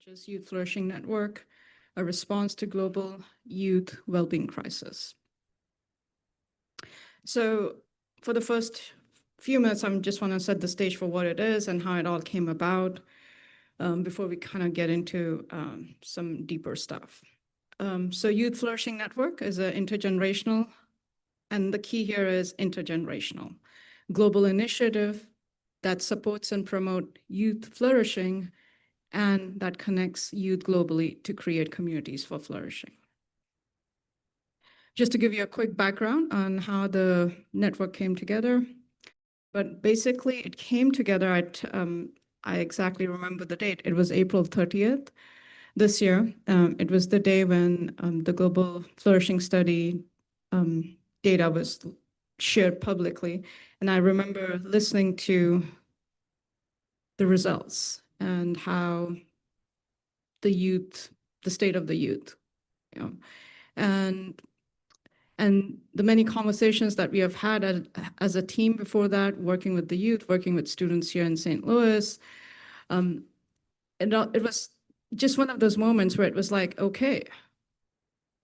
which is Youth Flourishing Network, a response to global youth well-being crisis. So for the first few minutes, I just want to set the stage for what it is and how it all came about before we kind of get into some deeper stuff. So Youth Flourishing Network is an intergenerational, and the key here is intergenerational, global initiative that supports and promotes youth flourishing and that connects youth globally to create communities for flourishing. Just to give you a quick background on how the network came together, but basically it came together at, I exactly remember the date, it was April 30th this year. It was the day when the Global Flourishing Study data was shared publicly. And I remember listening to the results and how the youth, the state of the youth, you know, and the many conversations that we have had as a team before that, working with the youth, working with students here in St. Louis. And it was just one of those moments where it was like, okay,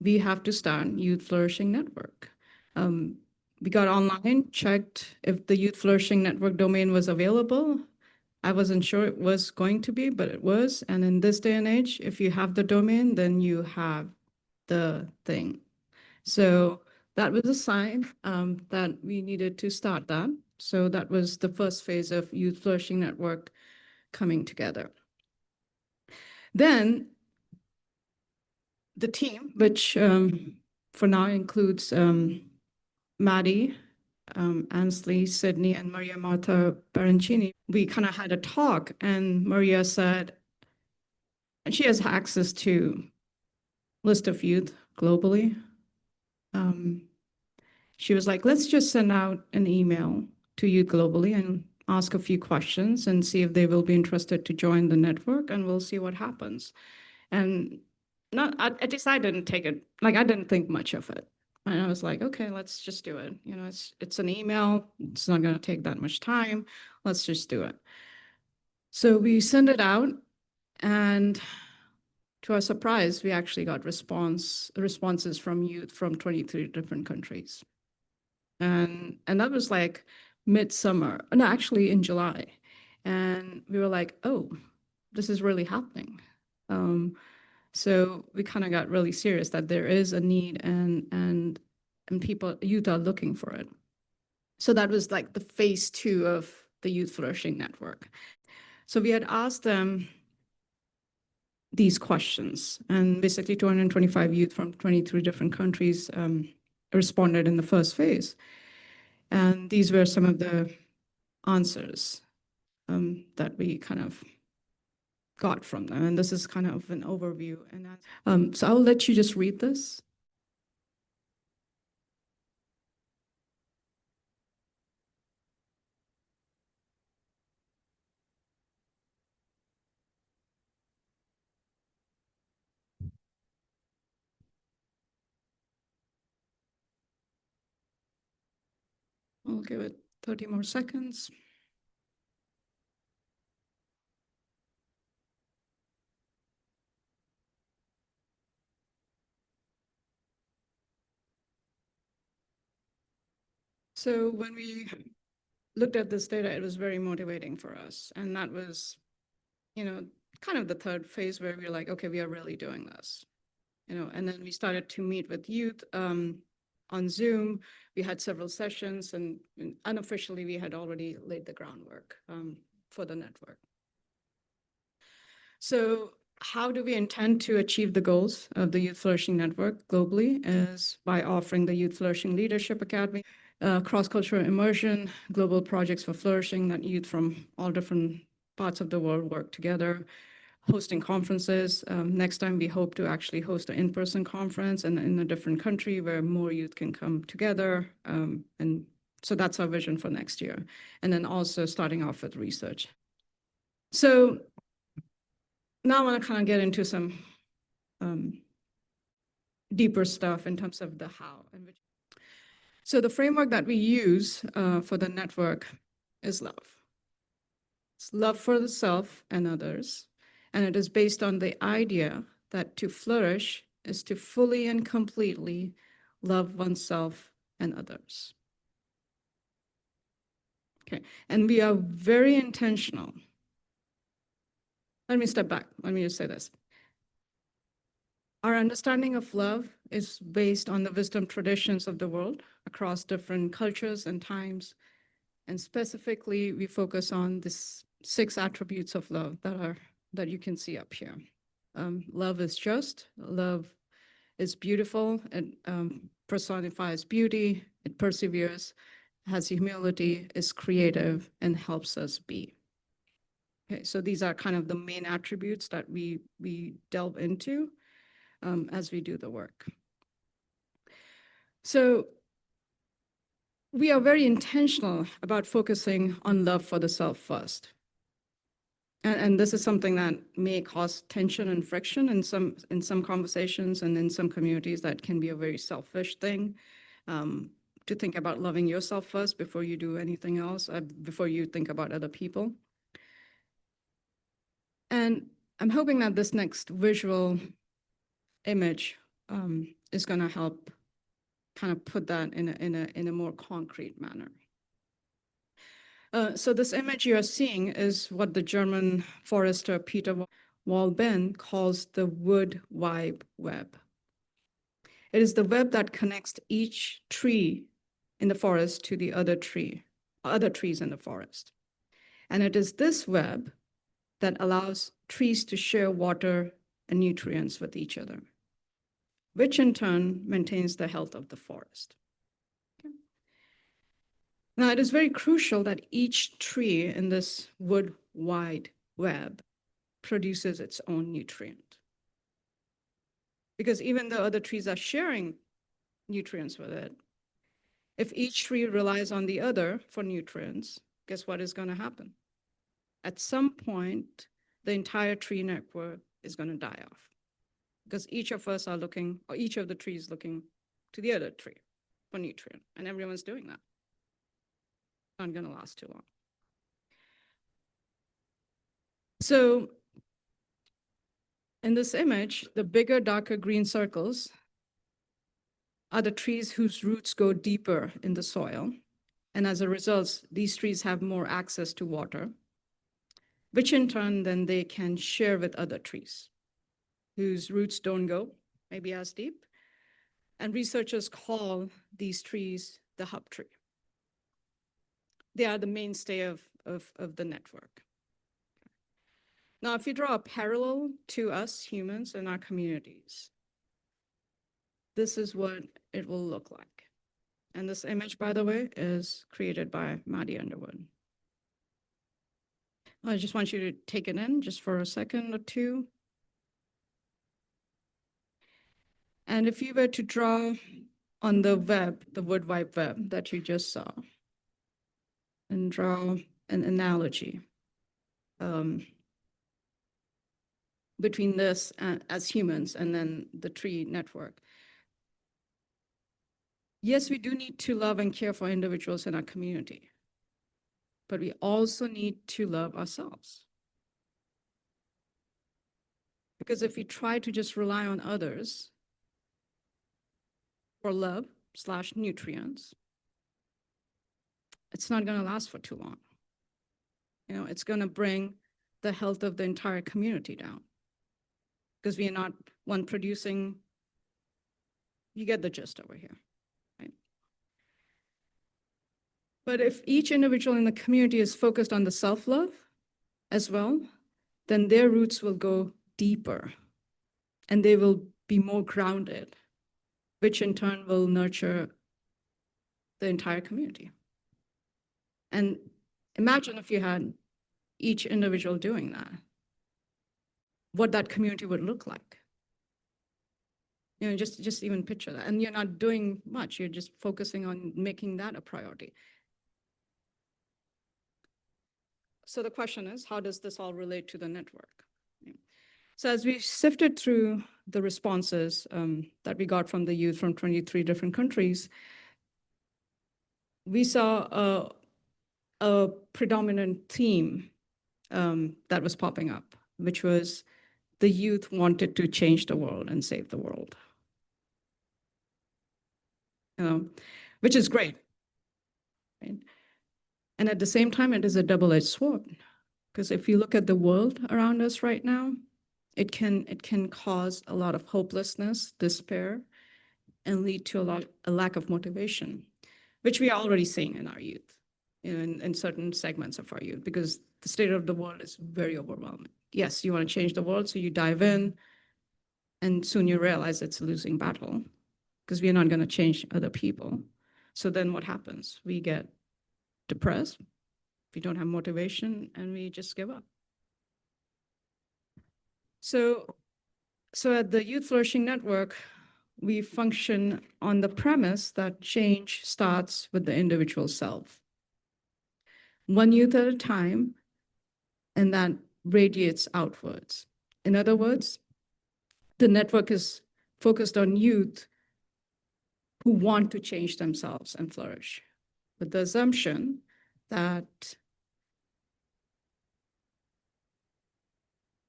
we have to start Youth Flourishing Network. We got online, checked if the Youth Flourishing Network domain was available. I wasn't sure it was going to be, but it was. And in this day and age, if you have the domain, then you have the thing. So that was a sign that we needed to start that. So that was the first phase of Youth Flourishing Network coming together. Then the team, which for now includes Maddie, Ansley, Sydney, and Maria Martha Barancini, we kind of had a talk, and Maria said, and she has access to list of youth globally. She was like, let's just send out an email to youth globally and ask a few questions and see if they will be interested to join the network, and we'll see what happens. And at least I didn't take it, like I didn't think much of it. And I was like, okay, let's just do it. You know, it's an email. It's not going to take that much time. Let's just do it. So we sent it out, and to our surprise, we actually got responses from youth from 23 different countries. And that was like midsummer, no, actually in July. And we were like, oh, this is really happening. So we kind of got really serious that there is a need and youth are looking for it. So that was like the phase 2 of the Youth Flourishing Network. So we had asked them these questions, and basically 225 youth from 23 different countries responded in the first phase. And these were some of the answers that we kind of got from them. And this is kind of an overview. And so I'll let you just read this. I'll give it 30 more seconds. So when we looked at this data, it was very motivating for us. And that was, you know, kind of the third phase where we were like, okay, we are really doing this. You know, and then we started to meet with youth on Zoom. We had several sessions, and unofficially, we had already laid the groundwork for the network. So how do we intend to achieve the goals of the Youth Flourishing Network globally? Is by offering the Youth Flourishing Leadership Academy, cross-cultural immersion, global projects for flourishing that youth from all different parts of the world work together, hosting conferences. Next time, we hope to actually host an in-person conference and in a different country where more youth can come together. And so that's our vision for next year. And then also starting off with research. So now I want to kind of get into some deeper stuff in terms of the how. So the framework that we use for the network is love. It's love for the self and others, And it is based on the idea that to flourish is to fully and completely love oneself and others. Okay, and we are very intentional. Let me step back. Let me just say this. Our understanding of love is based on the wisdom traditions of the world across different cultures and times. And specifically, we focus on this 6 attributes of love that you can see up here. Love is just, love is beautiful, it personifies beauty, it perseveres, has humility, is creative, and helps us be. Okay, so these are kind of the main attributes that we delve into as we do the work. So we are very intentional about focusing on love for the self first. And this is something that may cause tension and friction in some conversations and in some communities. That can be a very selfish thing, to think about loving yourself first before you do anything else, before you think about other people. And I'm hoping that this next visual image is going to help kind of put that in a more concrete manner. So this image you are seeing is what the German forester Peter Wellbeing calls the wood wide web. It is the web that connects each tree in the forest to the other trees in the forest. And it is this web that allows trees to share water and nutrients with each other, which in turn maintains the health of the forest. Now, it is very crucial that each tree in this wood wide web produces its own nutrient. Because even though other trees are sharing nutrients with it, if each tree relies on the other for nutrients, guess what is going to happen? At some point, the entire tree network is going to die off. Because each of us are looking, or each of the trees looking to the other tree for nutrient, and everyone's doing that. Not going to last too long. So in this image, the bigger, darker green circles are the trees whose roots go deeper in the soil. And as a result, these trees have more access to water, which in turn, then they can share with other trees whose roots don't go maybe as deep. And researchers call these trees the hub tree. They are the mainstay of the network. Now, if you draw a parallel to us humans and our communities, this is what it will look like. And this image, by the way, is created by Maddie Underwood. I just want you to take it in just for a second or two. And if you were to draw on the web, the wood wide web that you just saw, and draw an analogy between this as humans and then the tree network. Yes, we do need to love and care for individuals in our community, but we also need to love ourselves. Because if we try to just rely on others for love / nutrients, it's not going to last for too long. You know, it's going to bring the health of the entire community down. Because we are not one producing, you get the gist over here, right? But if each individual in the community is focused on the self-love as well, then their roots will go deeper and they will be more grounded, which in turn will nurture the entire community. And imagine if you had each individual doing that, what that community would look like. You know, just even picture that. And you're not doing much, you're just focusing on making that a priority. So the question is, how does this all relate to the network? So as we sifted through the responses that we got from the youth from 23 different countries, we saw a predominant theme that was popping up. which was the youth wanted to change the world and save the world. Which is great. Right? And at the same time, it is a double-edged sword, because if you look at the world around us right now, it can cause a lot of hopelessness, despair, and lead to a lack of motivation, which we are already seeing in our youth, in certain segments of our youth, because the state of the world is very overwhelming. Yes, you want to change the world, so you dive in, and soon you realize it's a losing battle, because we're not going to change other people. So then what happens? We get depressed, we don't have motivation, and we just give up. So at the Youth Flourishing Network, we function on the premise that change starts with the individual self, one youth at a time, and that radiates outwards. In other words, the network is focused on youth who want to change themselves and flourish, with the assumption that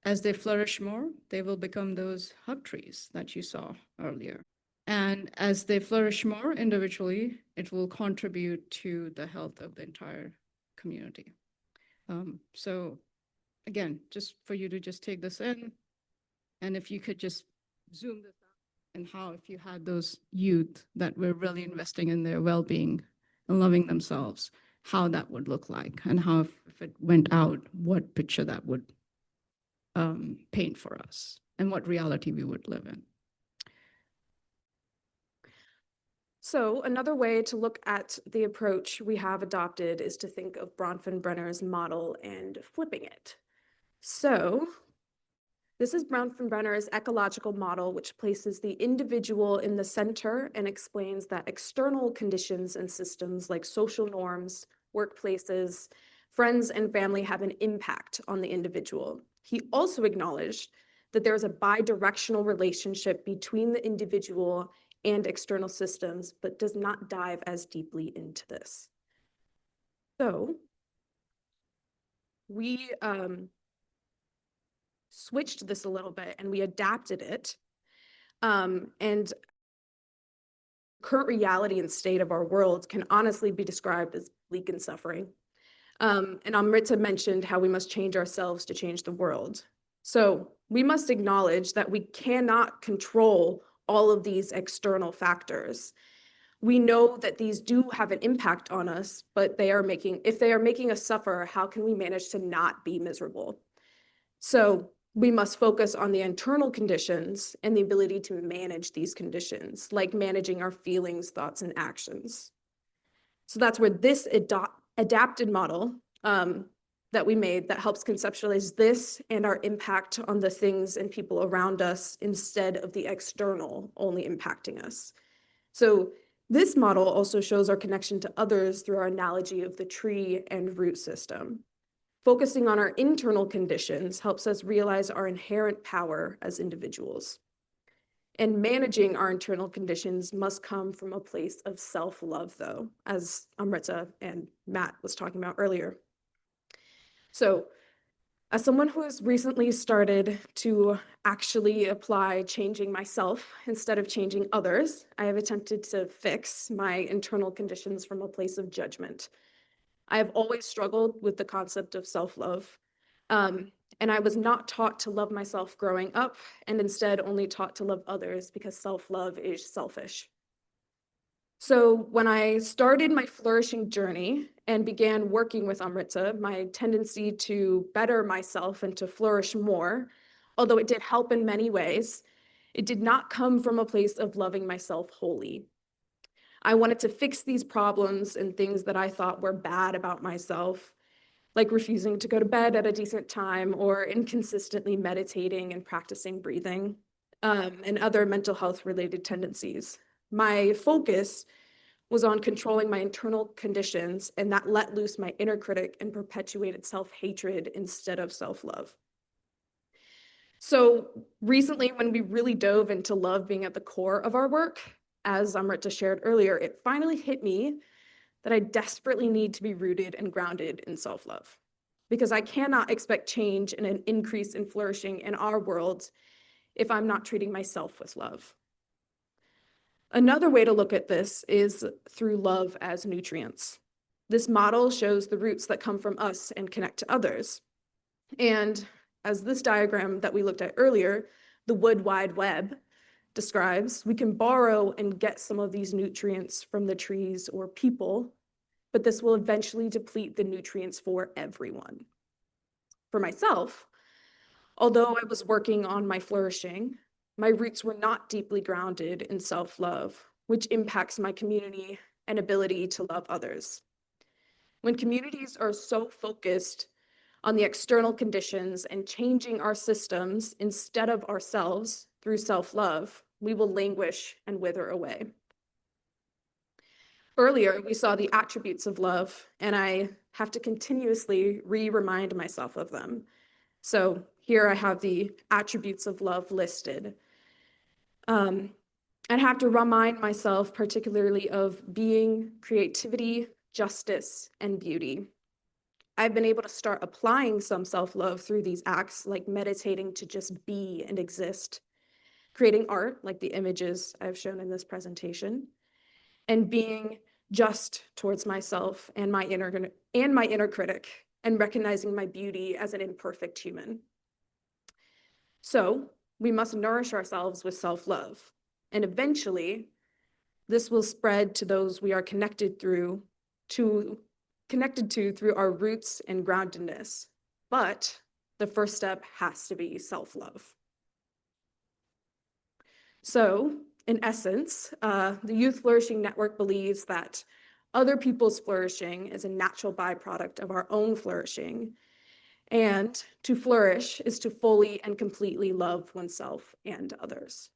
as they flourish more, they will become those hug trees that you saw earlier. And as they flourish more individually, it will contribute to the health of the entire community. So again, just for you to just take this in, and if you could just zoom this out, and how if you had those youth that were really investing in their well-being and loving themselves, how that would look like, and how if it went out, what picture that would paint for us, and what reality we would live in. So another way to look at the approach we have adopted is to think of Bronfenbrenner's model and flipping it. So this is Bronfenbrenner's ecological model, which places the individual in the center and explains that external conditions and systems like social norms, workplaces, friends, and family have an impact on the individual. He also acknowledged that there is a bidirectional relationship between the individual and external systems, but does not dive as deeply into this. So we switched this a little bit and we adapted it. And current reality and state of our world can honestly be described as bleak and suffering. And Amrita mentioned how we must change ourselves to change the world. So we must acknowledge that we cannot control all of these external factors. We know that these do have an impact on us, but if they are making us suffer, how can we manage to not be miserable? So we must focus on the internal conditions and the ability to manage these conditions, like managing our feelings, thoughts, and actions. So that's where this adapted model that we made that helps conceptualize this and our impact on the things and people around us instead of the external only impacting us. So this model also shows our connection to others through our analogy of the tree and root system. Focusing on our internal conditions helps us realize our inherent power as individuals. And managing our internal conditions must come from a place of self-love, though, as Amrita and Matt was talking about earlier. So as someone who has recently started to actually apply changing myself instead of changing others, I have attempted to fix my internal conditions from a place of judgment. I have always struggled with the concept of self-love, and I was not taught to love myself growing up, and instead only taught to love others because self-love is selfish. So when I started my flourishing journey and began working with Amrita, my tendency to better myself and to flourish more, although it did help in many ways, it did not come from a place of loving myself wholly. I wanted to fix these problems and things that I thought were bad about myself, like refusing to go to bed at a decent time or inconsistently meditating and practicing breathing, and other mental health related tendencies. My focus was on controlling my internal conditions, and that let loose my inner critic and perpetuated self-hatred instead of self-love. So recently, when we really dove into love being at the core of our work, as Amrita shared earlier, it finally hit me that I desperately need to be rooted and grounded in self-love. because I cannot expect change and an increase in flourishing in our world if I'm not treating myself with love. Another way to look at this is through love as nutrients. This model shows the roots that come from us and connect to others. And as this diagram that we looked at earlier, the Wood Wide Web describes, we can borrow and get some of these nutrients from the trees or people, but this will eventually deplete the nutrients for everyone. For myself, although I was working on my flourishing, my roots were not deeply grounded in self-love, which impacts my community and ability to love others. When communities are so focused on the external conditions and changing our systems instead of ourselves through self-love, we will languish and wither away. Earlier, we saw the attributes of love, and I have to continuously remind myself of them. So here I have the attributes of love listed. I have to remind myself particularly of being, creativity, justice, and beauty. I've been able to start applying some self-love through these acts, like meditating to just be and exist, creating art, like the images I've shown in this presentation, and being just towards myself and my inner critic, and recognizing my beauty as an imperfect human. So we must nourish ourselves with self-love, and eventually this will spread to those we are connected to through our roots and groundedness. But the first step has to be self-love. So in essence, the Youth Flourishing Network believes that other people's flourishing is a natural byproduct of our own flourishing. And to flourish is to fully and completely love oneself and others.